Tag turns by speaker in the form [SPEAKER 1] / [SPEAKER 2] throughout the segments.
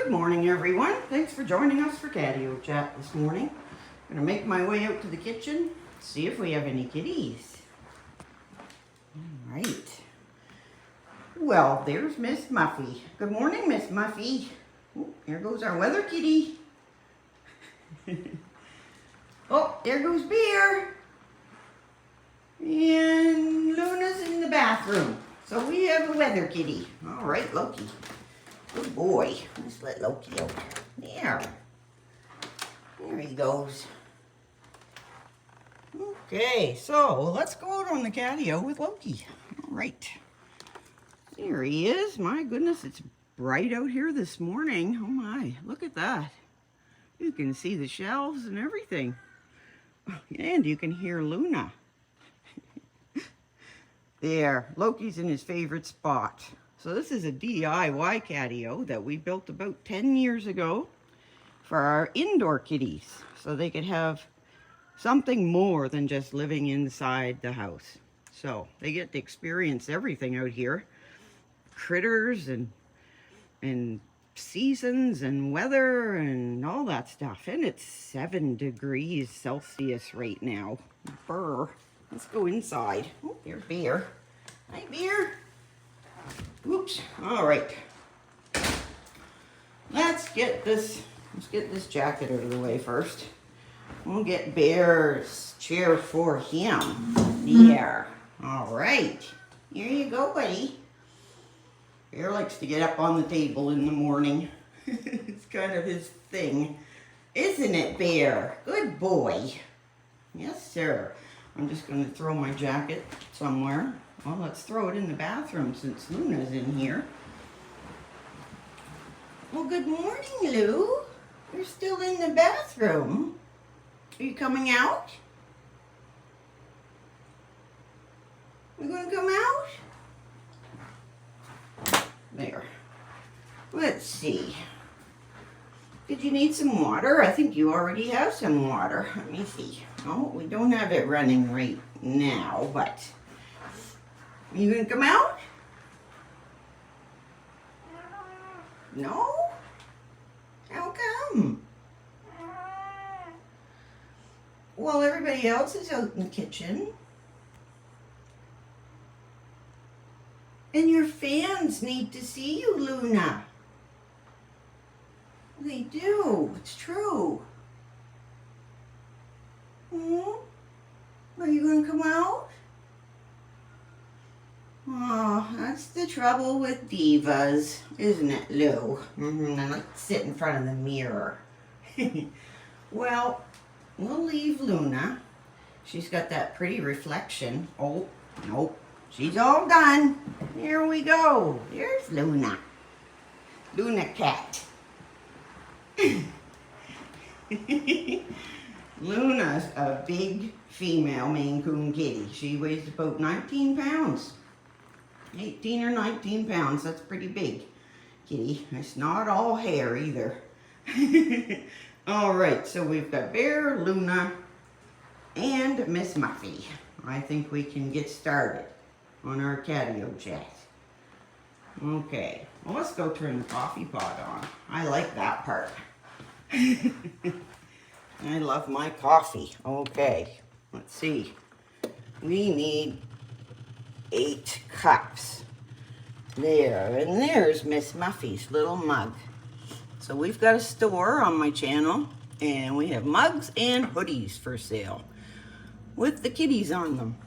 [SPEAKER 1] Good morning, everyone. Thanks for joining us for Catio Chat this morning. I'm going to make my way out to the kitchen, see if we have any kitties. All right. Well, there's Miss Muffy. Good morning, Miss Muffy. Oh, here goes our weather kitty. Oh, there goes Bear. And Luna's in the bathroom. So we have a weather kitty. All right, Loki. Good boy. Let's let Loki out. There he goes. Okay, so let's go out on the catio with Loki. All right. There he is. My goodness, it's bright out here this morning. Oh my, look at that. You can see the shelves and everything. And you can hear Luna. There, Loki's in his favorite spot. So this is a DIY catio that we built about 10 years ago for our indoor kitties, so they could have something more than just living inside the house. So they get to experience everything out here. Critters and seasons and weather and all that stuff. And it's 7 degrees Celsius right now. Brr. Let's go inside. Oh, there's Bear. Hi, Bear. Oops. All right. Let's get this jacket out of the way first. We'll get Bear's chair for him. There. All right. Here you go, buddy. Bear likes to get up on the table in the morning. It's kind of his thing. Isn't it, Bear? Good boy. Yes, sir. I'm just going to throw my jacket somewhere. Well, let's throw it in the bathroom since Luna's in here. Well, good morning, Lou. You're still in the bathroom. Are you coming out? You going to come out? There. Let's see. Did you need some water? I think you already have some water. Let me see. Oh, we don't have it running right now, but... You gonna come out? No? How come? Well, everybody else is out in the kitchen. And your fans need to see you, Luna. They do. It's true. Are you going to come out? Oh, that's the trouble with divas, isn't it, Lou? I like to sit in front of the mirror. Well, we'll leave Luna. She's got that pretty reflection. Oh, nope. She's all done. Here we go. There's Luna. Luna cat. Luna's a big female mainecoon kitty. She weighs about 19 pounds. 18 or 19 pounds. That's pretty big, kitty. It's not all hair either. All right, so we've got Bear, Luna, and Miss Muffy. I think we can get started on our Catio Chat. Okay, well, let's go turn the coffee pot on. I like that part. I love my coffee. Okay, let's see. We need 8 cups. There, and there's Miss Muffy's little mug. So we've got a store on my channel, and we have mugs and hoodies for sale with the kitties on them.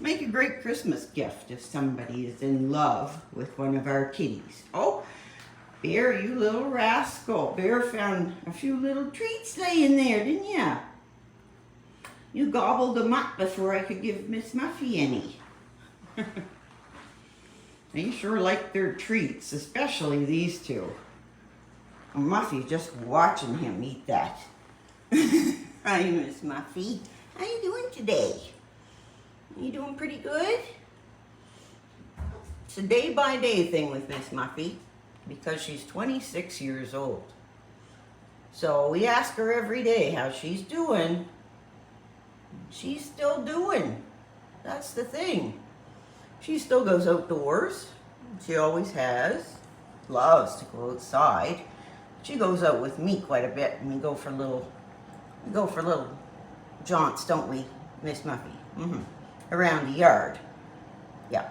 [SPEAKER 1] Make a great Christmas gift if somebody is in love with one of our kitties. Oh, Bear, you little rascal. Bear found a few little treats laying there, didn't ya? You gobbled them up before I could give Miss Muffy any. They sure like their treats, especially these two. And Muffy's just watching him eat that. Hi, Miss Muffy. How you doing today? You doing pretty good? It's a day-by-day thing with Miss Muffy because she's 26 years old. So we ask her every day how she's doing. She's still doing. That's the thing. She still goes outdoors. She always has. loves to go outside. She goes out with me quite a bit, and we go for little jaunts, don't we, Miss Muffy? Around the yard. Yeah.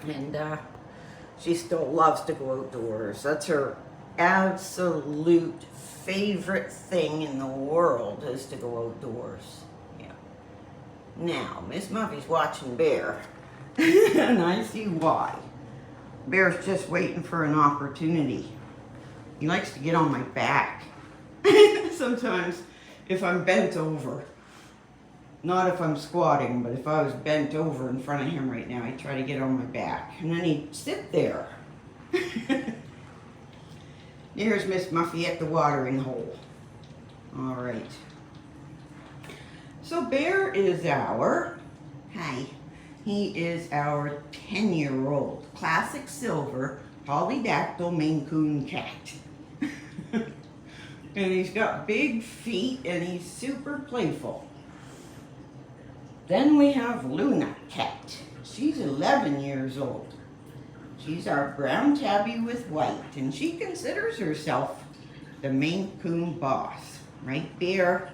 [SPEAKER 1] And she still loves to go outdoors. That's her absolute favorite thing in the world, is to go outdoors. Yeah. Now, Miss Muffy's watching Bear, and I see why. Bear's just waiting for an opportunity. He likes to get on my back. Sometimes if I'm bent over. Not if I'm squatting, but if I was bent over in front of him right now, I'd try to get on my back. And then he'd sit there. Here's Miss Muffy at the watering hole. All right. So Bear is our, he is our 10-year-old classic silver polydactyl mainecoon cat. And he's got big feet and he's super playful. Then we have Luna cat. She's 11 years old. She's our brown tabby with white, and she considers herself the mainecoon boss, right, Bear?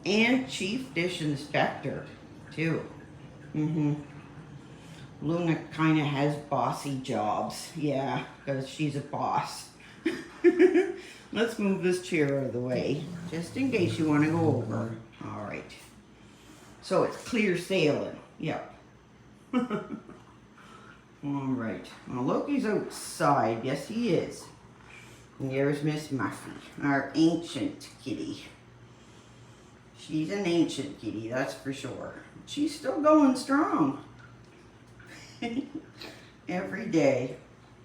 [SPEAKER 1] And chief dish inspector, too. Luna kind of has bossy jobs, yeah, because she's a boss. Let's move this chair out of the way, just in case you want to go over. All right. So it's clear sailing. Yep. All right. Well, Loki's outside. Yes, he is. And there's Miss Muffy, our ancient kitty. She's an ancient kitty, that's for sure. She's still going strong. Every day.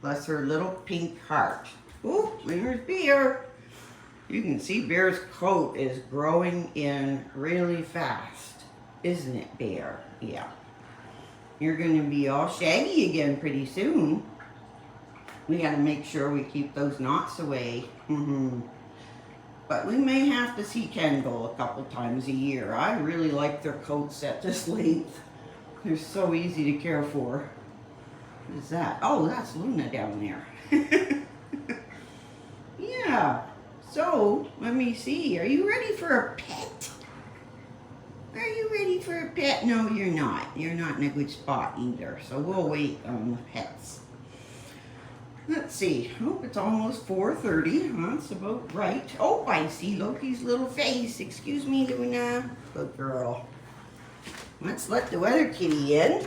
[SPEAKER 1] Bless her little pink heart. Oh, there's Bear. You can see Bear's coat is growing in really fast. Isn't it, Bear? Yeah. You're going to be all shaggy again pretty soon. We got to make sure we keep those knots away. But we may have to see Kendall a couple times a year. I really like their coats at this length. They're so easy to care for. What is that? Oh, that's Luna down there. Yeah. So, let me see. Are you ready for a pet? Are you ready for a pet? No, you're not. You're not in a good spot either. So we'll wait on the pets. Let's see. Oh, it's almost 4:30. That's about right. Oh, I see Loki's little face. Excuse me, Luna. Good girl. Let's let the weather kitty in.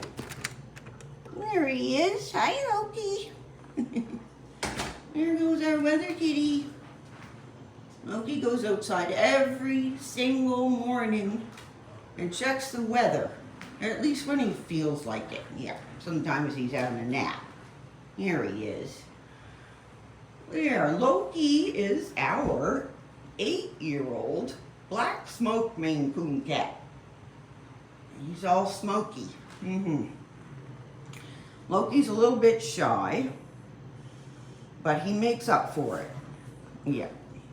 [SPEAKER 1] There he is. Hi, Loki. There goes our weather kitty. Loki goes outside every single morning and checks the weather, at least when he feels like it. Yeah, sometimes he's having a nap. Here he is. There, Loki is our 8-year-old black smoke mainecoon cat. He's all smoky. Loki's a little bit shy, but he makes up for it. Yeah,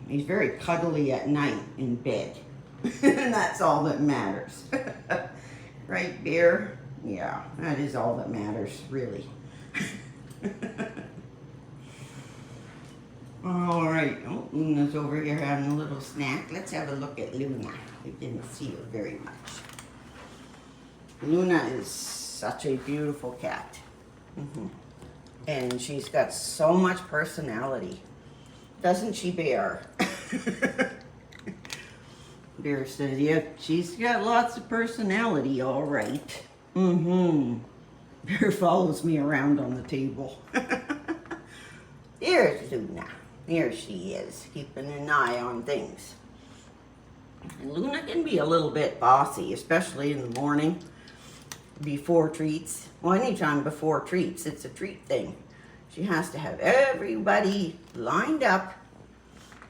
[SPEAKER 1] he's very cuddly at night in bed. And that's all that matters. Right, Bear? Yeah, that is all that matters, really. All right. Oh, Luna's over here having a little snack. Let's have a look at Luna. We didn't see her very much. Luna is such a beautiful cat. And she's got so much personality. Doesn't she, Bear? Bear says, yeah, she's got lots of personality, all right. Bear follows me around on the table. There's Luna. There she is, keeping an eye on things. And Luna can be a little bit bossy, especially in the morning, before treats. Well, anytime before treats, it's a treat thing. She has to have everybody lined up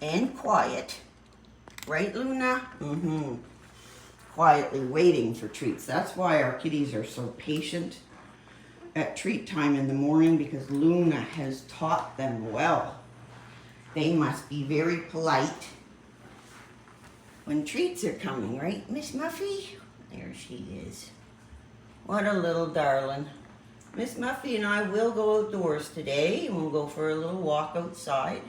[SPEAKER 1] and quiet. Right, Luna? Quietly waiting for treats. That's why our kitties are so patient at treat time in the morning, because Luna has taught them well. They must be very polite when treats are coming, right, Miss Muffy? There she is. What a little darling. Miss Muffy and I will go outdoors today, and we'll go for a little walk outside.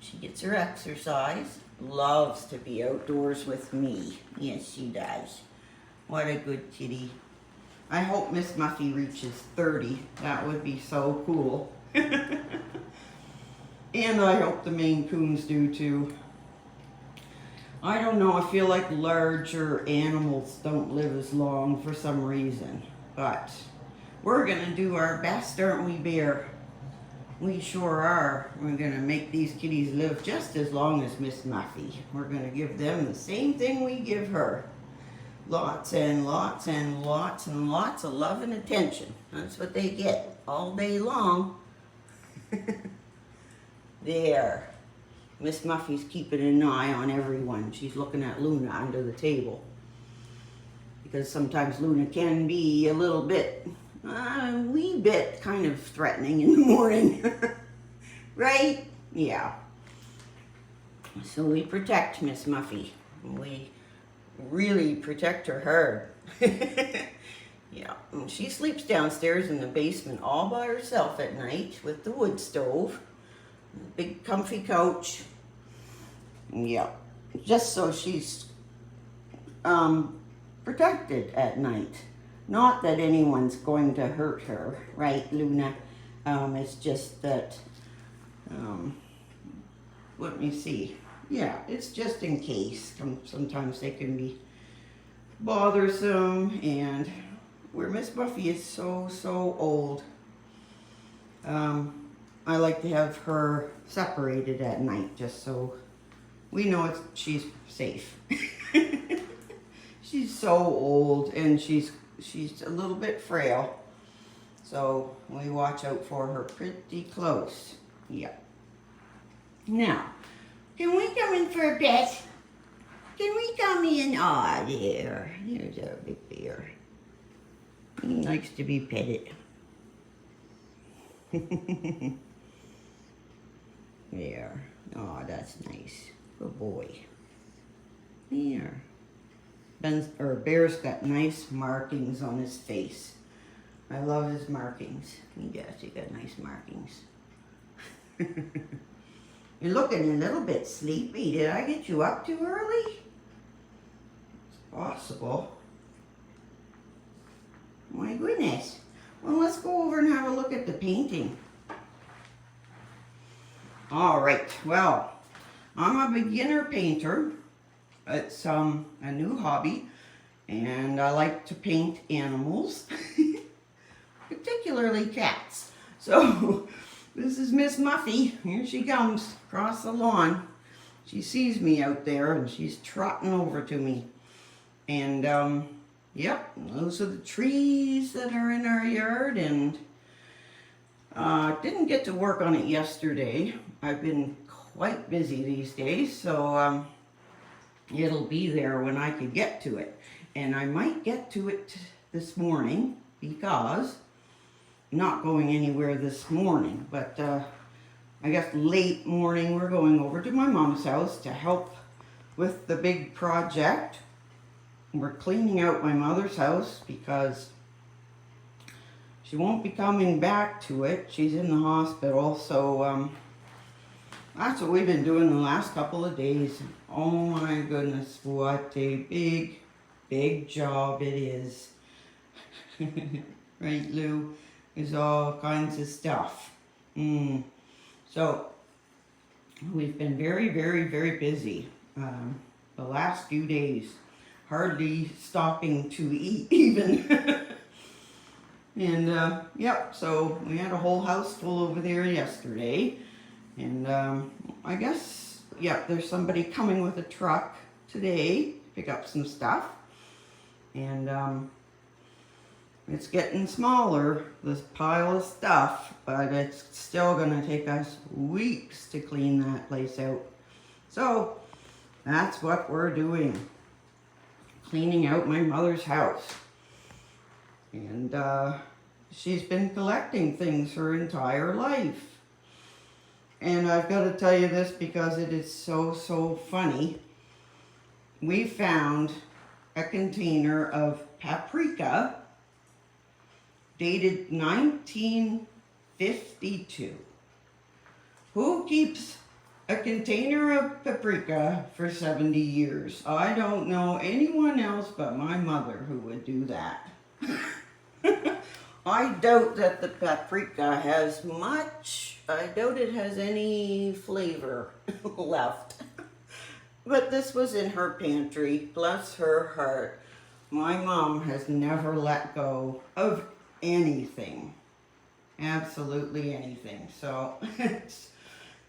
[SPEAKER 1] She gets her exercise. Loves to be outdoors with me. Yes, she does. What a good kitty. I hope Miss Muffy reaches 30. That would be so cool. And I hope the mainecoons do too. I don't know, I feel like larger animals don't live as long for some reason. But we're gonna do our best, aren't we, Bear? We sure are. We're gonna make these kitties live just as long as Miss Muffy. We're gonna give them the same thing we give her. Lots and lots and lots and lots of love and attention. That's what they get all day long. There. Miss Muffy's keeping an eye on everyone. She's looking at Luna under the table. Because sometimes Luna can be a little bit, a wee bit kind of threatening in the morning. Right? Yeah. So we protect Miss Muffy. We really protect her hard. Yeah. And she sleeps downstairs in the basement all by herself at night with the wood stove. Big comfy couch. Yeah, just so she's protected at night. Not that anyone's going to hurt her, right, Luna? It's just that, let me see. Yeah, it's just in case. Sometimes they can be bothersome, and where Miss Muffy is so old, I like to have her separated at night just so we know she's safe. She's so old and she's a little bit frail. So we watch out for her pretty close. Yeah. Now, can we come in for a pet? Can we come in? Aw, there's our big bear. He likes to be petted. There. Oh, that's nice. Good boy. There. Bear's got nice markings on his face. I love his markings. Yes, he got nice markings. You're looking a little bit sleepy. Did I get you up too early? It's possible. My goodness. Well, let's go over and have a look at the painting. All right, well, I'm a beginner painter. It's a new hobby, and I like to paint animals, particularly cats. So this is Miss Muffy. Here she comes across the lawn. She sees me out there, and she's trotting over to me. And yep, those are the trees that are in our yard, and didn't get to work on it yesterday. I've been quite busy these days, so it'll be there when I can get to it. And I might get to it this morning because I'm not going anywhere this morning. But I guess late morning we're going over to my mom's house to help with the big project. We're cleaning out my mother's house because she won't be coming back to it. She's in the hospital, so that's what we've been doing the last couple of days. Oh my goodness, what a big job it is. Right, Lou? There's all kinds of stuff. So, we've been very busy the last few days. Hardly stopping to eat even. And yep, so we had a whole house full over there yesterday. And I guess, yeah, there's somebody coming with a truck today to pick up some stuff. And it's getting smaller, this pile of stuff, but it's still gonna take us weeks to clean that place out. So that's what we're doing. Cleaning out my mother's house. And she's been collecting things her entire life. And I've got to tell you this because it is so funny. We found a container of paprika dated 1952. Who keeps a container of paprika for 70 years? I don't know anyone else but my mother who would do that. I doubt that the paprika has much, I doubt it has any flavor left. But this was in her pantry, bless her heart. My mom has never let go of anything, absolutely anything. So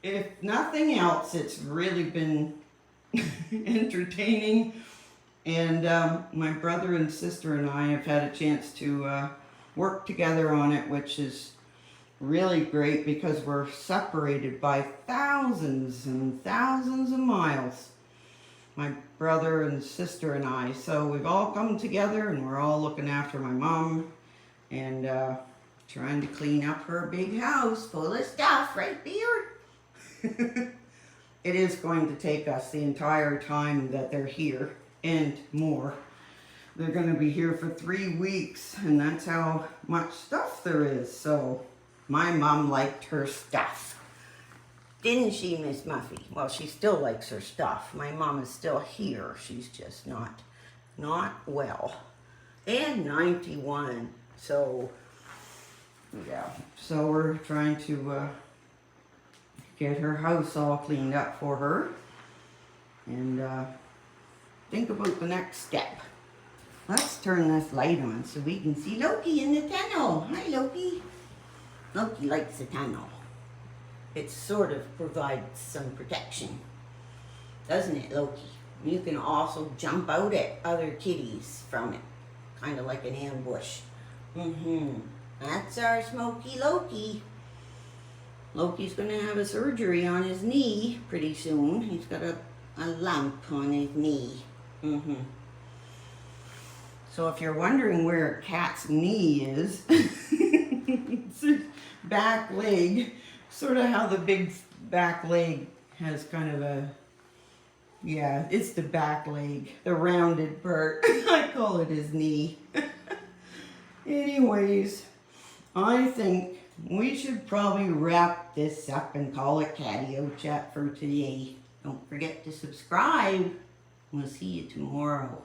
[SPEAKER 1] if nothing else, it's really been entertaining. And my brother and sister and I have had a chance to work together on it, which is really great because we're separated by thousands and thousands of miles. My brother and sister and I. So we've all come together and we're all looking after my mom and trying to clean up her big house full of stuff right there. It is going to take us the entire time that they're here and more. They're going to be here for 3 weeks and that's how much stuff there is. So my mom liked her stuff. Didn't she, Miss Muffy? Well, she still likes her stuff. My mom is still here. She's just not well. And 91. So, yeah. So we're trying to get her house all cleaned up for her. And think about the next step. Let's turn this light on so we can see Loki in the tunnel. Hi, Loki. Loki likes the tunnel. It sort of provides some protection, doesn't it, Loki? You can also jump out at other kitties from it, kind of like an ambush. That's our smoky Loki. Loki's going to have a surgery on his knee pretty soon. He's got a lump on his knee. So if you're wondering where a cat's knee is, it's his back leg. Sort of how the big back leg has kind of a, yeah, it's the back leg, the rounded part. I call it his knee. Anyways, I think we should probably wrap this up and call it Catio Chat for today. Don't forget to subscribe. We'll see you tomorrow.